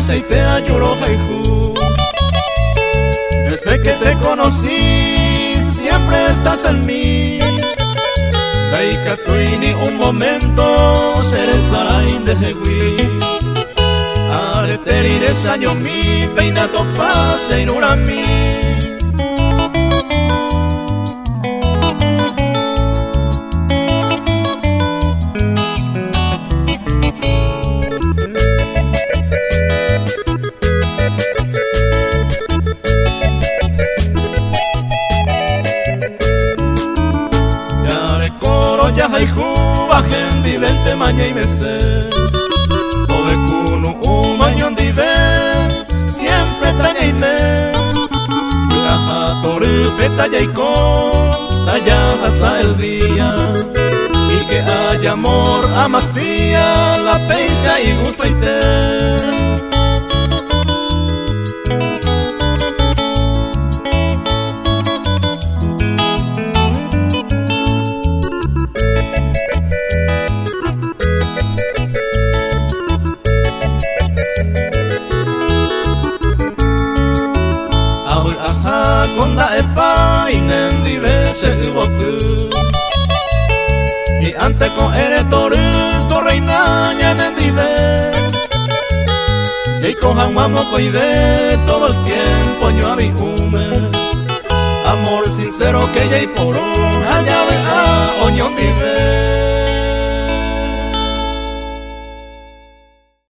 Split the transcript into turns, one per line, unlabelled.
y te ayuro jaijú. Desde que te conocí siempre estás en mí. Veika tuini un momento seresain de jegui. Areterire saño mi peinato pase inura mi. Ya haiku bajen divente maña y mese. Tove kunu umañón diven siempre taña y me. Raja toru petalla y con talla hasta el día. Y que haya amor amastía la peisa y gusto y te. Konda epa inen divese boku. Y ante con ere toru to reina ñanen dive. Y con jamamo coide todo el tiempo yo a mi hume. Amor sincero que ya y por un allá